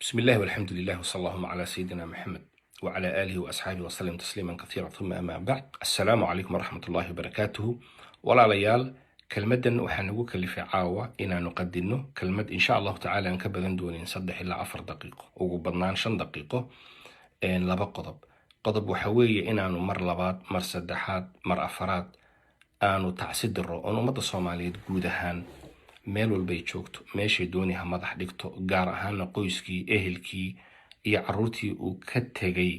بسم الله والحمد لله وصلى الله على سيدنا محمد وعلى آله وأصحابه وسلم تسليما كثيرا ثم أما بعد السلام عليكم ورحمة الله وبركاته ولا ليال كلمة وحنوك اللي في عاوة إنا نقدنه كلمة إن شاء الله تعالى نكبدن دون نصدح إلا 10 دقيقة وقبضنان 5 دقيقة إن لبا قضب وحوية إنا مر لبات مر سدحات مر أفراد آنو تعسد الرو أنو مدى صومالية قودهان meel walbay joogto meeshay dooniha madax dhigto gaar ahaana qoyskii ehelkii iyo caruurtii uu ka tegay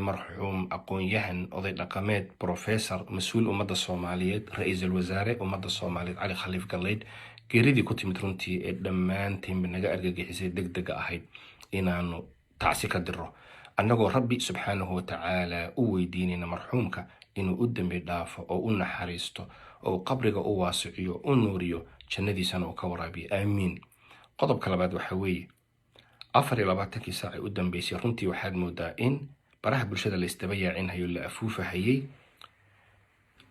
marxuum aqoon-yahan oday dhaqameed professor mas-uul ummadda Soomaaliyeed ra'iisul wasaare ummadda Soomaaliyeed Cali Khaliif Galeyd geeridii ku timid runtii ee dhammaantiin naga argagixisay degdeg ahayd inaanu tacsi ka diro annagoo rabbi subxaanahu wa ta'ala u weydiinayna marxuumka inuu u dambi dhaafo oo u naxariisto oo qabriga u waasiciyo u nuuriyo jannadiisana uu ka waraabiyo aamiin qodobka labaad waxa weeye 24 saac u dambeysay runtii waxaad moodaa in baraha bulshada la istabayaacinayo la afuufahayay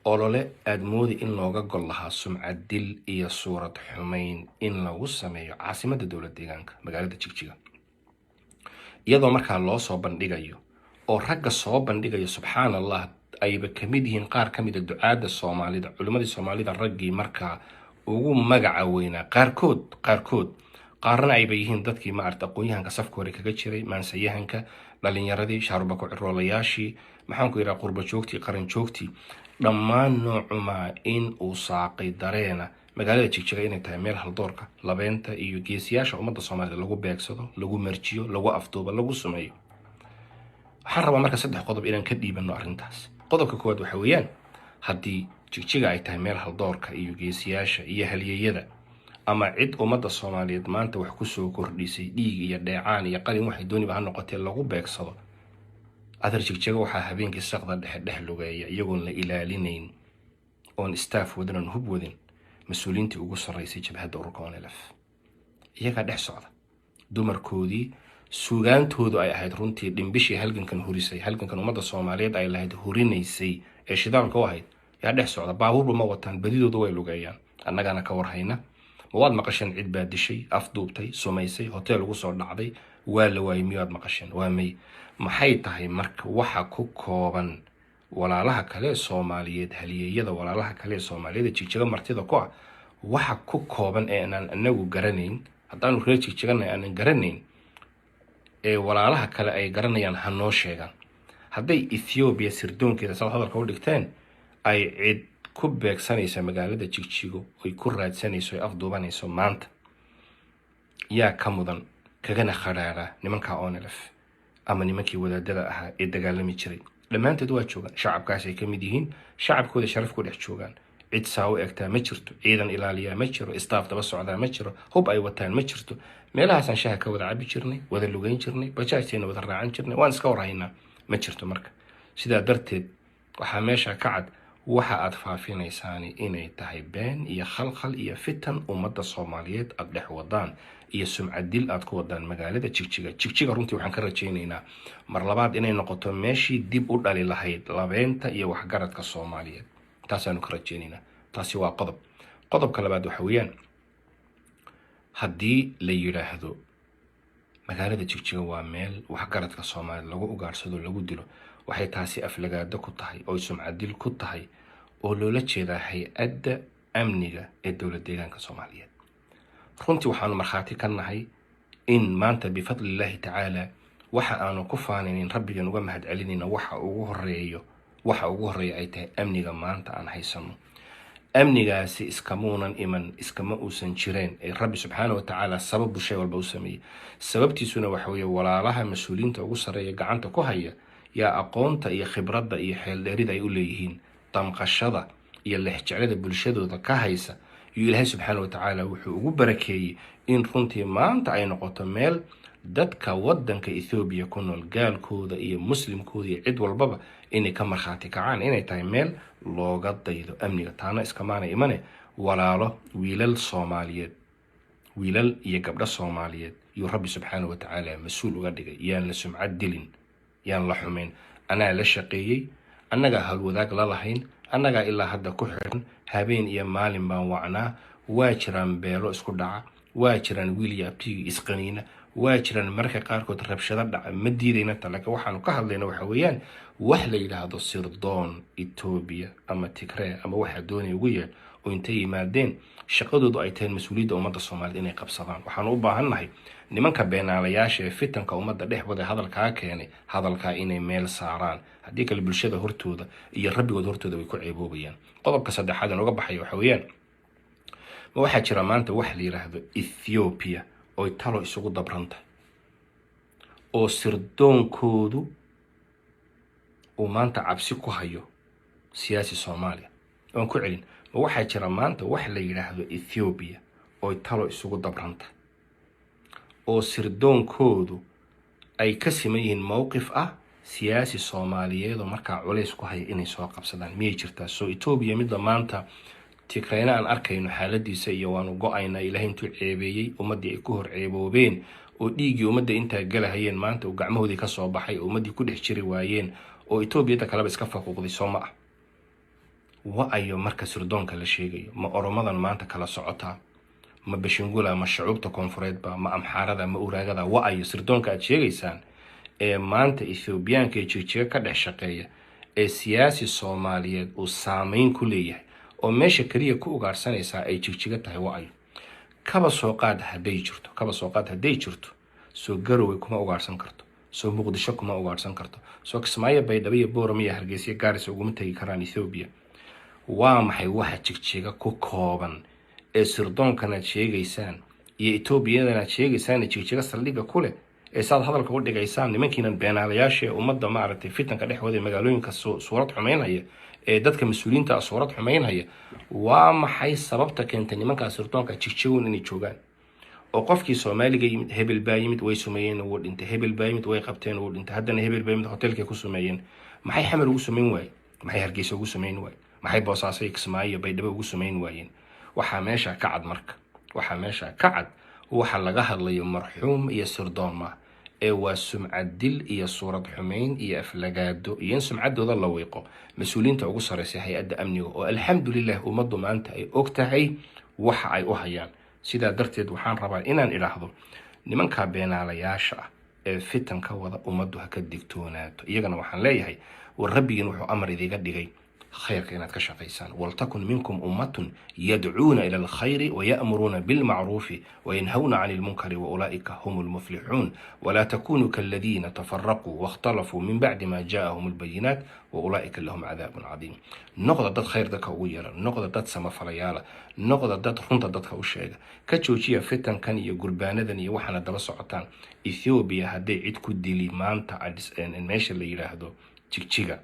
olole aad moodi in looga gol lahaa sumcad dil iyo suurad xumayn in lagu sameeyo caasimadda dowladda deegaanka magaalada Jigjiga iyadoo markaa loo soo bandhigayo oo ragga soo bandhigayo subxaanallah ayba kamid yihiin qaar kamid ah ducaada Soomaalida culimadii Soomaalida raggii markaa ugu magaca weynaa qaarkood qaarna ayba yihiin dadkii ma arta aqoon-yahanka safka hore kaga jiray maansayahanka dhalinyaradii shaarubako ciroolayaashii maxaan ku yiraahdaa qurba joogtii qaran joogtii dhammaan noocuma in uu saaqay dareena magaalada Jigjiga inay tahay meel haldoorka labeenta iyo geesiyaasha ummadda Soomaalida lagu beegsado lagu marjiyo lagu afduubo lagu sumeeyo waxaan rabaa marka 3 qodob inaan ka dhiibano arrintaas qodobka koowaad waxa weeyaan haddii Jigjiga ay tahay meel haldoorka iyo geesiyaasha iyo halyeeyada ama cid ummadda Soomaaliyeed maanta wax ku soo kordhisay dhiig iyo dheecaan iyo qalin waxay dooniba ha noqotee lagu beegsado adar Jigjiga waxaa habeenkii saqda dhex lugeeya iyagoon la ilaalinayn oon staff wadanan hub wadin mas'uuliyiintii ugu sarreysay jabhadda ururka ONLF iyaga dhex socda dumarkoodii suugaantoodu ay ahayd runtii dhimbishii halgankan hurisay halgankan ummadda Soomaaliyeed ay lahayd hurinaysay ee shidaalka u ahayd yaa dhex socda baabuurba ma wataan badidoodu way lugeeyaan annagana ka warhayna waad maqasheen cid baa dishay afduubtay sumaysay hotel ugu soo dhacday waa la waayay miyaad maqasheen waa may maxay tahay marka waxa ku kooban walaalaha kale Soomaaliyeed halyeeyada walaalaha kale Soomaaliyeed Jigjiga martida ku ah waxa ku kooban ee aan anagu garanayn haddaan reer Jigjigana aan garanayn ee walaalaha kale ay garanayaan hanoo sheegan hadday Ethiopia sirdoonkeeda soo hadalka u dhigteen ay cid ku beegsanaysa magaalada Jigjigo ay ku raadsanayso ay afduubanayso maanta yaa ka mudan kagana kharaara nimanka ONLF ama nimankii wadaadada ahaa ee dagaalami jiray dhammaantood waa joogan shacabkaas ay kamid yihiin shacabkooda sharaf ku dhex joogaan cid saawo egtaa ma jirto ciidan ilaaliya ma jiro staff daba socdaa ma jiro hub ay wataan ma jirto meelahaasaan shaha ka wada cabi jirnay wada lugeyn jirnay bajaajteena wada raacan jirnay waan iska warhaynaa ma jirto marka sidaa darteed waxaa meesha ka cad waxa aad faafinaysaani inay tahay been iyo khalkhal iyo fitan ummadda Soomaaliyeed aad dhex wadaan iyo sumcad dil aad ku wadaan magaalada Jigjiga runtii waxaan ka rajaynaynaa mar labaad inay noqoto meeshii dib u dhali lahayd labeenta iyo waxgaradka Soomaaliyeed taasaanu ka rajaynaynaa taasi waa qodobka labaad waxa weeyaan haddii la yiraahdo magaalada Jigjiga waa meel waxgaradka Soomaaliyeed lagu ugaarsado lagu dilo waxay taasi aflagaado ku tahay oo sumcad dil ku tahay oo loola jeedaa hay'adda amniga ee dowladda deegaanka Soomaaliyeed runtii waxaanu marxaati ka nahay in maanta bifadlillahi ta'ala waxa aanu ku faanaynin rabbigan uga mahad celinayna waxa ugu horeeya ay tahay amniga maanta aan haysano amnigaasi iskamuunan iman iskama uusan jireen ee rabbi subxaanahu wa ta'ala sabab shay walba u sameeyay sababtiisuna waxa weeye walaalaha mas'uuliyiinta ugu sareeya gacanta ku haya yaa aqoonta iyo khibradda iyo xeeldheerida ay u leeyihiin damqashada iyo lehjeclada bulshadooda ka haysa iyo Ilaahay subxaanahu wa ta'ala wuxuu ugu barakeeyay in runtii maanta ay noqoto meel dadka wadanka Ethiopia ku nool gaalkooda iyo muslimkooda iyo cid walbaba inay ka marxaati kacaan inay tahay meel looga daydo amniga taana iskamaana imane walaalo wiilal Soomaaliyeed wiilal iyo gabdho Soomaaliyeed iyo rabbi subxaanahu wa ta'ala mas'uul uga dhigay yaan la sumcad dilin yaan la xumeyn anaa la shaqeeyay annaga hal wadaag la lahayn annaga ilaa hadda ku xiran habeen iyo maalin baan wacnaa waa jiraan beelo isku dhaca waa jiraan wiil iyo abtigii isqaniina, waa jiraan marka qaarkood rabshado dhaca, ma diidayna ta, laakiin waxaanu ka hadlayna waxa weeyaan wax la yidhaahdo sirdoon Ethiopia ama Tigray ama waxa doonaya ugu yeer oo intay yimaadeen shaqadoodu ay tahay mas-uuliyadda ummadda Soomaaliyeed inay qabsadaan. waxaanu u baahannahay nimanka beenaalayaasha ee fitanka ummadda dhexdooda hadalkaa keenay hadalkaa inay meel saaraan, haddii kale bulshada hortooda iyo rabbigood hortooda way ku ceeboobayaan. qodobka saddexaad aan uga baxayo waxa weeyaan ma waxaa jira maanta wax la yidhaahdo Ethiopia oo talo isugu dabranta oo sirdoonkoodu uu maanta cabsi ku hayo siyaasi Soomaaliya. waan ku celin, ma waxaa jira maanta wax la yidhaahdo Ethiopia oo talo isugu dabranta oo sirdoonkoodu ay ka siman yihiin mowqif ah siyaasi Soomaaliyeed oo markaa culays ku haya inay soo qabsadaan? miyay jirtaa? soo Ethiopia midda maanta Tigrayna aan arkayno xaaladiisa iyo waanu go-ayna ilaahay intuu ceebeeyey ummaddii ay ku hor ceeboobeen oo dhiiggii ummadda intaa galahayeen maanta uu gacmahoodii ka soo baxay oo ummaddii ku dhex jiri waayeen oo Ethiopia kaleba iska faquuqday soo ma ah. wa-ayo marka sirdoonka la sheegayo ma oromadan maanta kala socotaa, ma bashingula, ma shucuubta koonfureedba, ma amxaarada, ma uraagada? wa-ayo sirdoonka aad sheegaysaan ee maanta Ethiopiaanka ee jigjiga ka dhex shaqeeya ee siyaasi Soomaaliyeed uu saameyn ku leeyahay oo meesha kaliya ku ugaarsanaysaa ay jigjiga tahay? wa-ayo kaba soo qaad hadday jirto soo Garowe kuma ugaarsan karto, soo Muqdisho kuma ugaarsan karto, soo Kismaayo, Baydhabo iyo Boorama iyo Hargeysa Gaarisa uguma tagi karaan Ethiopia. waa maxay waxa jigjiga ku kooban ee sirdoonkana sheegaysaan iyo Ethiopiadana sheegaysaan jigjiga saldhiga ku leh ee saad hadalka u dhigaysaan nimankiinan beenaalayaasha ummadda maaragtay fitanka dhexdooda magaalooyinka suurad xumeynaya ee dadka mas'uuliyiinta suurad xumeynaya? waa maxay sababta keentay nimanka sirdoonka jigjigoon inay joogaan? oo qofkii Soomaaliga yimid hebel baa yimid way sumeeyeen oo dhintay, hebel baa yimid way qabteen oo dhintay, haddana hebel baa yimid hotelka ku sumeeyeen. maxay xamar ugu sumeyn waayeen? maxay Hargeysa ugu sumeyn waayeen? maxay Boosaaso, Kismaayo, Baydhabo ugu sumeyn waayeen? waxaa meesha ka cad marka waxa laga hadlayo marxuum iyo sirdoon ma ee waa sumcad dil iyo suurad xumeyn iyo aflagaado iyo in sumcadooda la weeqo mas-uuliyiinta ugu sareysa hay-adda amniga oo alxamdulillah ummaddu maanta ay og tahay waxa ay u hayaan. sidaa darteed waxaan rabaa inaan idhaahdo nimanka beenaalayaasha ah ee fitanka wada ummaddu ha ka digtoonaato. iyagana waxaan leeyahay war rabbigiin wuxuu amar idiga dhigay khayrka inaad ka shaqaysaan. waltakun minkum ummatun yadcuuna ila alkhayri waya'muruuna bilmacruufi wayanhawna cani lmunkari waulaa'ika hum lmuflixuun walaa takunuu kaladiina tafaraquu waاkhtalafuu min bacdi ma ja'ahum albayinaat waulaa'ika lahum cadaabun cadiim. noqda dad khayr dadka ugu yeera, noqda dad samafalayaala, noqda dad runta dadka u sheega, ka joojiya fitankan iyo gurbaanadan iyo waxaana daba socotaan. Ethiopia hadday cid ku dili maanta meesha la yidhaahdo jigjiga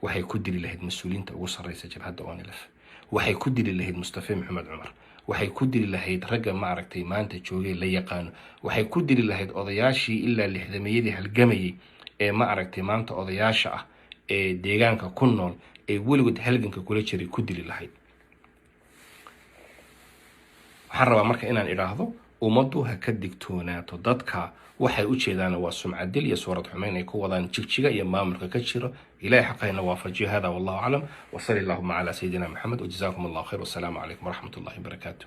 waxay ku dili lahayd mas-uuliyiinta ugu sarreysa jabhadda ONLF, waxay ku dili lahayd Mustafa Maxamed Cumar, waxay ku dili lahayd ragga maaragtay maanta joogay la yaqaano, waxay ku dili lahayd odayaashii ilaa lixdameeyadii halgamayay ee maaragtay maanta odayaasha ah ee deegaanka ku nool ee weligood halganka kula jiray ku dili lahayd. waxaan rabaa marka inaan idhaahdo ummaddu ha ka digtoonaato dadka waxay u jeedaan waa sumcad dil iyo suurad xumeyn ay ku wadaan jigjiga iyo maamulka ka jiro. ilaahay xaqayna waafajiyo. hada wallahu aclam wasali allahuma calaa sayidina maxamed wajazaakum allahu khayr. wassalaamu calaykum waraxmat ullahi wabarakaatu.